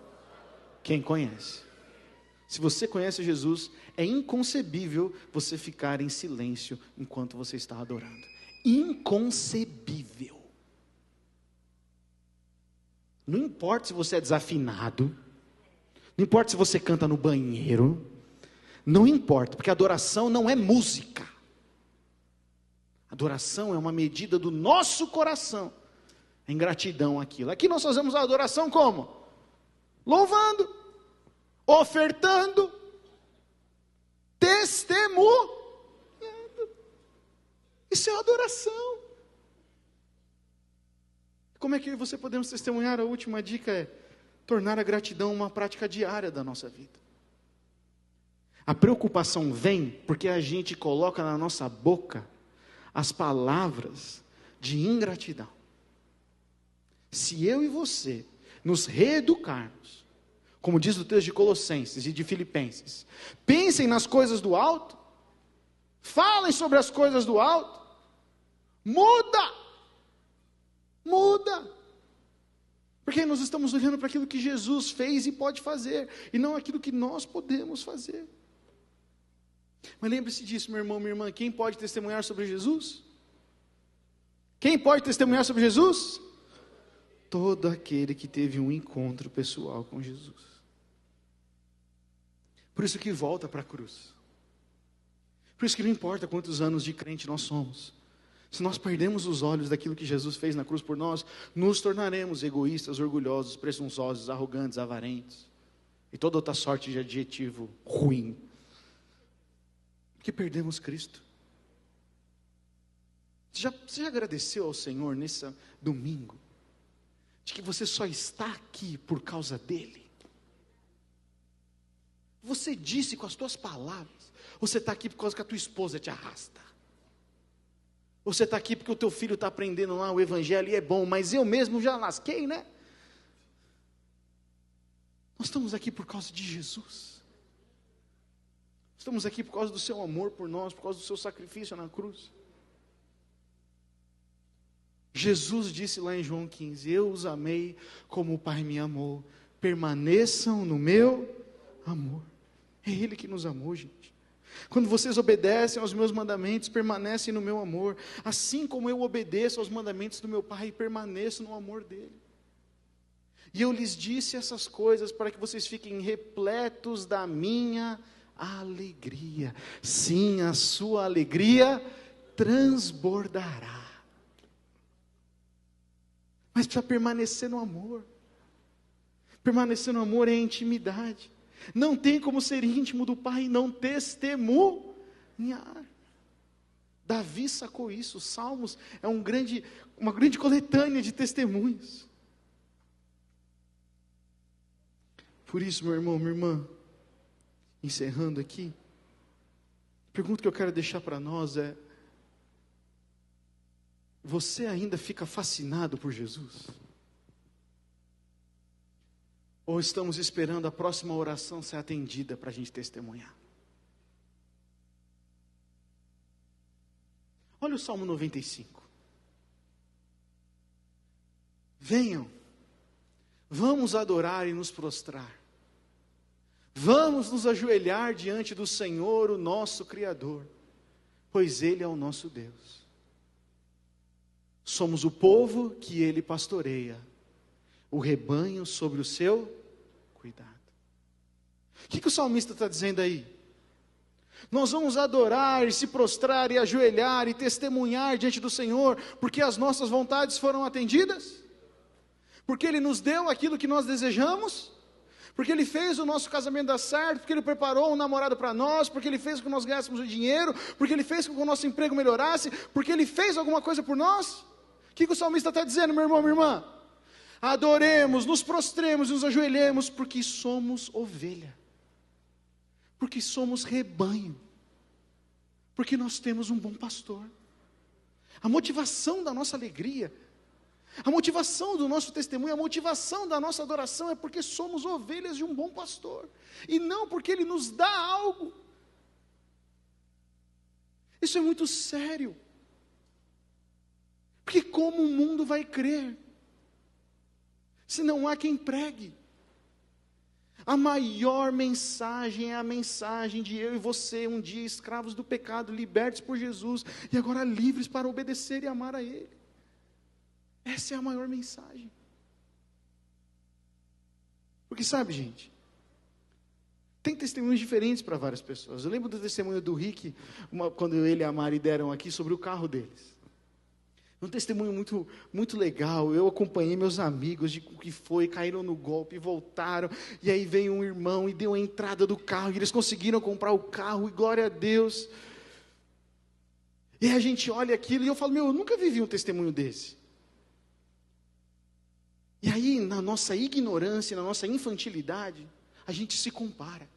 quem conhece. Se você conhece Jesus, é inconcebível você ficar em silêncio enquanto você está adorando. Inconcebível. Não importa se você é desafinado, não importa se você canta no banheiro, não importa, porque adoração não é música. Adoração é uma medida do nosso coração, em gratidão àquilo. Aqui nós fazemos a adoração como? Louvando, ofertando, testemunhando. Isso é adoração. Como é que você podemos testemunhar? A última dica é tornar a gratidão uma prática diária da nossa vida. A preocupação vem porque a gente coloca na nossa boca as palavras de ingratidão. Se eu e você nos reeducarmos, como diz o texto de Colossenses e de Filipenses, pensem nas coisas do alto, falem sobre as coisas do alto, muda, porque nós estamos olhando para aquilo que Jesus fez e pode fazer, e não aquilo que nós podemos fazer. Mas lembre-se disso, meu irmão, minha irmã, quem pode testemunhar sobre Jesus? Quem pode testemunhar sobre Jesus? Todo aquele que teve um encontro pessoal com Jesus. Por isso que volta para a cruz. Por isso que não importa quantos anos de crente nós somos. Se nós perdemos os olhos daquilo que Jesus fez na cruz por nós, nos tornaremos egoístas, orgulhosos, presunçosos, arrogantes, avarentos. E toda outra sorte de adjetivo ruim. Porque perdemos Cristo. Você já agradeceu ao Senhor nesse domingo? De que você só está aqui por causa dEle? Você disse com as tuas palavras, você está aqui por causa que a tua esposa te arrasta. Você está aqui porque o teu filho está aprendendo lá o evangelho e é bom, mas eu mesmo já lasquei, né? Nós estamos aqui por causa de Jesus. Estamos aqui por causa do seu amor por nós, por causa do seu sacrifício na cruz. Jesus disse lá em João 15, eu os amei como o Pai me amou, permaneçam no meu amor. É Ele que nos amou, gente. Quando vocês obedecem aos meus mandamentos, permanecem no meu amor, assim como eu obedeço aos mandamentos do meu Pai e permaneço no amor dele. E eu lhes disse essas coisas para que vocês fiquem repletos da minha alegria. Sim, a sua alegria transbordará. Mas precisa permanecer no amor. Permanecer no amor é intimidade. Não tem como ser íntimo do Pai e não testemunhar. Davi sacou isso. Salmos é uma grande coletânea de testemunhos. Por isso, meu irmão, minha irmã, encerrando aqui, a pergunta que eu quero deixar para nós é: você ainda fica fascinado por Jesus? Ou estamos esperando a próxima oração ser atendida para a gente testemunhar? Olha o Salmo 95. Venham, vamos adorar e nos prostrar. Vamos nos ajoelhar diante do Senhor, o nosso Criador, pois Ele é o nosso Deus. Somos o povo que Ele pastoreia, o rebanho sobre o seu cuidado. O que o salmista está dizendo aí? Nós vamos adorar, e se prostrar, e ajoelhar, e testemunhar diante do Senhor, porque as nossas vontades foram atendidas? Porque Ele nos deu aquilo que nós desejamos? Porque Ele fez o nosso casamento dar certo? Porque Ele preparou um namorado para nós? Porque Ele fez com que nós ganhássemos o dinheiro? Porque Ele fez com que o nosso emprego melhorasse? Porque Ele fez alguma coisa por nós? O que o salmista está dizendo, meu irmão, minha irmã? Adoremos, nos prostremos e nos ajoelhemos, porque somos ovelha, porque somos rebanho, porque nós temos um bom pastor. A motivação da nossa alegria, a motivação do nosso testemunho, a motivação da nossa adoração é porque somos ovelhas de um bom pastor, e não porque Ele nos dá algo. Isso é muito sério, porque como o mundo vai crer se não há quem pregue? A maior mensagem é a mensagem de eu e você, um dia escravos do pecado, libertos por Jesus, e agora livres para obedecer e amar a Ele. Essa é a maior mensagem. Porque sabe, gente, tem testemunhos diferentes para várias pessoas. Eu lembro do testemunho do Rick, quando ele e a Mari deram aqui sobre o carro deles. Um testemunho muito, muito legal. Eu acompanhei meus amigos de o que foi, caíram no golpe, voltaram, e aí veio um irmão e deu a entrada do carro, e eles conseguiram comprar o carro, e glória a Deus. E a gente olha aquilo, e eu falo, eu nunca vivi um testemunho desse. E aí, na nossa ignorância, na nossa infantilidade, a gente se compara.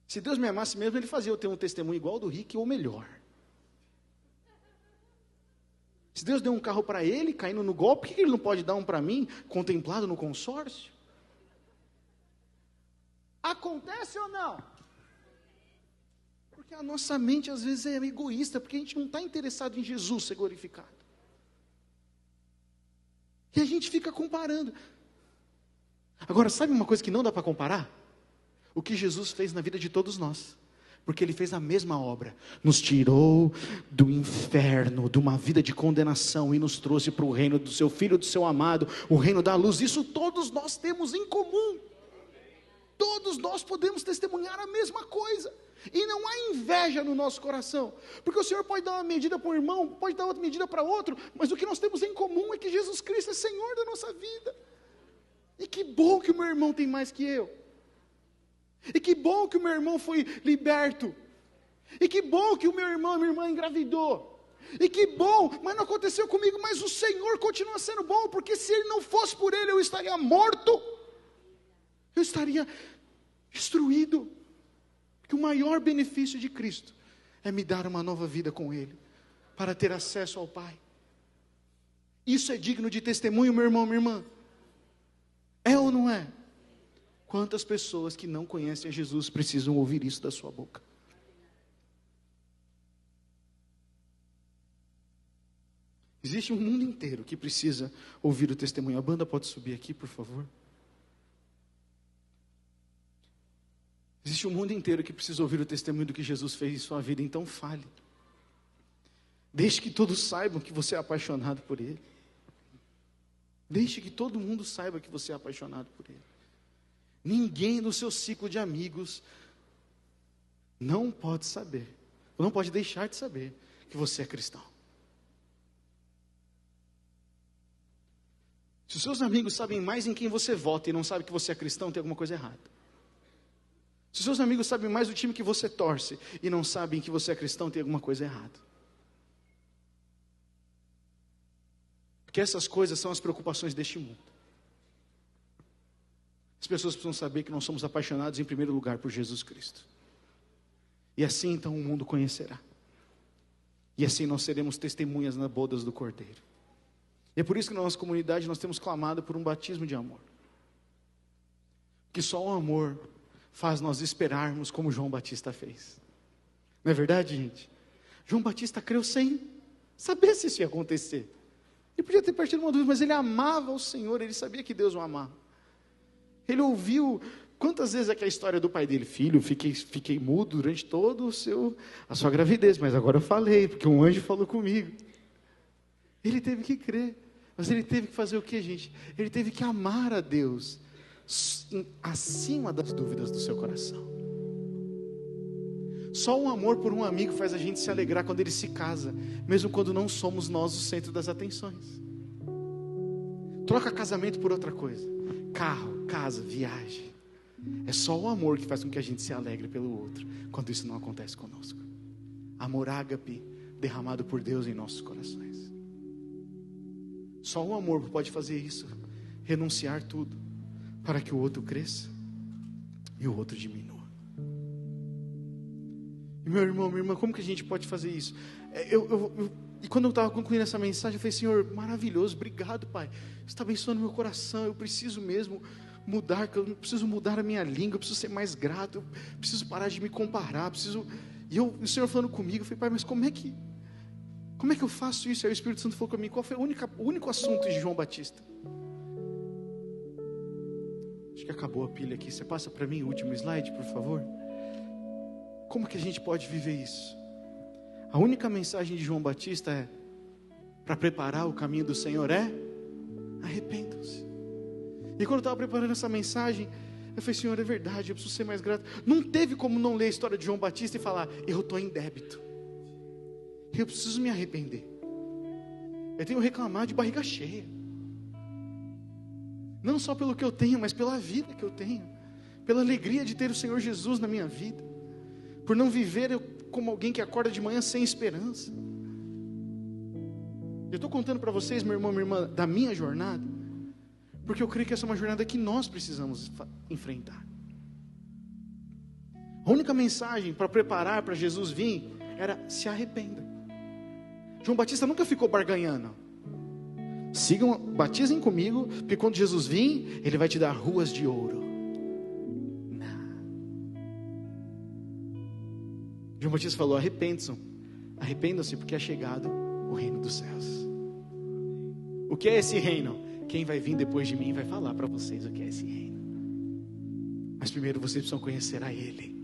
Se Deus me amasse mesmo, Ele fazia eu ter um testemunho igual ao do Rick, ou melhor. Se Deus deu um carro para ele, caindo no golpe, por que Ele não pode dar um para mim, contemplado no consórcio? Acontece ou não? Porque a nossa mente às vezes é egoísta, porque a gente não está interessado em Jesus ser glorificado. E a gente fica comparando. Agora, sabe uma coisa que não dá para comparar? O que Jesus fez na vida de todos nós. Porque Ele fez a mesma obra, nos tirou do inferno, de uma vida de condenação, e nos trouxe para o reino do seu Filho, do seu amado, o reino da luz. Isso todos nós temos em comum, todos nós podemos testemunhar a mesma coisa, e não há inveja no nosso coração, porque o Senhor pode dar uma medida para um irmão, pode dar outra medida para outro, mas o que nós temos em comum é que Jesus Cristo é Senhor da nossa vida. E que bom que o meu irmão tem mais que eu. E que bom que o meu irmão foi liberto. E que bom que o meu irmão e minha irmã engravidou. E que bom, mas não aconteceu comigo, mas o Senhor continua sendo bom, porque se Ele não fosse por Ele, eu estaria morto. Eu estaria destruído. Porque o maior benefício de Cristo é me dar uma nova vida com Ele, para ter acesso ao Pai. Isso é digno de testemunho, meu irmão, minha irmã. É ou não é? Quantas pessoas que não conhecem a Jesus precisam ouvir isso da sua boca? Existe um mundo inteiro que precisa ouvir o testemunho. A banda pode subir aqui, por favor? Existe um mundo inteiro que precisa ouvir o testemunho do que Jesus fez em sua vida, então fale. Deixe que todos saibam que você é apaixonado por Ele. Deixe que todo mundo saiba que você é apaixonado por Ele. Ninguém no seu ciclo de amigos não pode saber, não pode deixar de saber que você é cristão. Se os seus amigos sabem mais em quem você vota e não sabem que você é cristão, tem alguma coisa errada. Se os seus amigos sabem mais do time que você torce e não sabem que você é cristão, tem alguma coisa errada. Porque essas coisas são as preocupações deste mundo. As pessoas precisam saber que nós somos apaixonados em primeiro lugar por Jesus Cristo. E assim então o mundo conhecerá. E assim nós seremos testemunhas nas bodas do Cordeiro. E é por isso que na nossa comunidade nós temos clamado por um batismo de amor. Que só o amor faz nós esperarmos como João Batista fez. Não é verdade, gente? João Batista creu sem saber se isso ia acontecer. Ele podia ter partido uma dúvida, mas ele amava o Senhor, ele sabia que Deus o amava. Ele ouviu, quantas vezes é que a história do pai dele, filho, fiquei mudo durante todo a sua gravidez, mas agora eu falei, porque um anjo falou comigo. Ele teve que crer, mas ele teve que fazer o que, gente? Ele teve que amar a Deus, acima das dúvidas do seu coração. Só um amor por um amigo faz a gente se alegrar quando ele se casa, mesmo quando não somos nós o centro das atenções. Troca casamento por outra coisa. Carro, casa, viagem. É só o amor que faz com que a gente se alegre pelo outro, quando isso não acontece conosco. Amor ágape derramado por Deus em nossos corações. Só o amor pode fazer isso. Renunciar tudo para que o outro cresça e o outro diminua. E meu irmão, minha irmã, como que a gente pode fazer isso? E quando eu estava concluindo essa mensagem, eu falei, Senhor, maravilhoso, obrigado, Pai. Você está abençoando meu coração, eu preciso mesmo mudar, eu preciso mudar a minha língua, eu preciso ser mais grato, eu preciso parar de me comparar, E o Senhor falando comigo, eu falei, Pai, mas como é que eu faço isso? Aí o Espírito Santo falou comigo, qual foi o único assunto de João Batista? Acho que acabou a pilha aqui, você passa para mim o último slide, por favor? Como que a gente pode viver isso? A única mensagem de João Batista é, para preparar o caminho do Senhor arrependam-se. E quando eu estava preparando essa mensagem, eu falei, Senhor, é verdade, eu preciso ser mais grato. Não teve como não ler a história de João Batista e falar, eu estou em débito. Eu preciso me arrepender. Eu tenho reclamado de barriga cheia. Não só pelo que eu tenho, mas pela vida que eu tenho. Pela alegria de ter o Senhor Jesus na minha vida. Por não viver como alguém que acorda de manhã sem esperança. Eu estou contando para vocês, meu irmão, minha irmã, da minha jornada, porque eu creio que essa é uma jornada que nós precisamos enfrentar. A única mensagem para preparar para Jesus vir era, se arrependa. João Batista nunca ficou barganhando. Batizem comigo, porque quando Jesus vir, Ele vai te dar ruas de ouro. João Batista falou, arrependam-se porque é chegado o reino dos céus. O que é esse reino? Quem vai vir depois de mim vai falar para vocês o que é esse reino. Mas primeiro vocês precisam conhecer a Ele.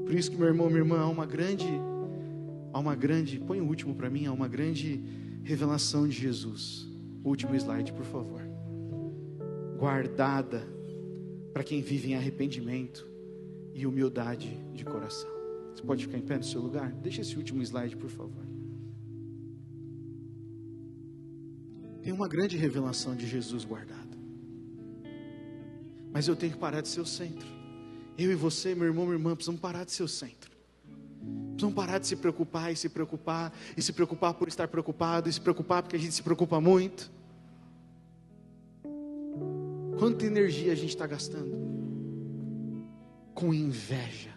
Por isso que meu irmão, minha irmã, há uma grande, põe o último para mim, há uma grande revelação de Jesus. O último slide, por favor. Guardada para quem vive em arrependimento e humildade de coração. Você pode ficar em pé no seu lugar? Deixa esse último slide, por favor. Tem uma grande revelação de Jesus guardada. Mas eu tenho que parar de ser o centro. Eu e você, meu irmão, minha irmã, precisamos parar de ser o centro. Precisamos parar de se preocupar, e se preocupar por estar preocupado, e se preocupar porque a gente se preocupa muito. Quanta energia a gente está gastando com inveja?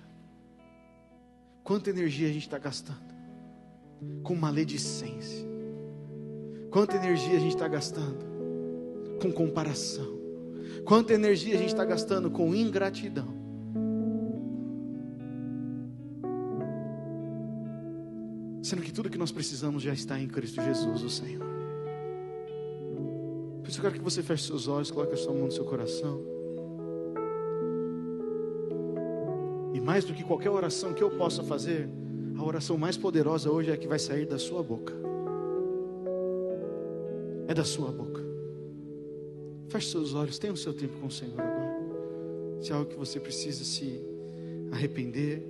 Quanta energia a gente está gastando com maledicência? Quanta energia a gente está gastando com comparação? Quanta energia a gente está gastando com ingratidão? Sendo que tudo que nós precisamos já está em Cristo Jesus, o Senhor. Por isso eu quero que você feche seus olhos, coloque a sua mão no seu coração. mais do que qualquer oração que eu possa fazer, a oração mais poderosa hoje é a que vai sair da sua boca. É da sua boca. Feche seus olhos, tenha o seu tempo com o Senhor agora. Se é algo que você precisa se arrepender,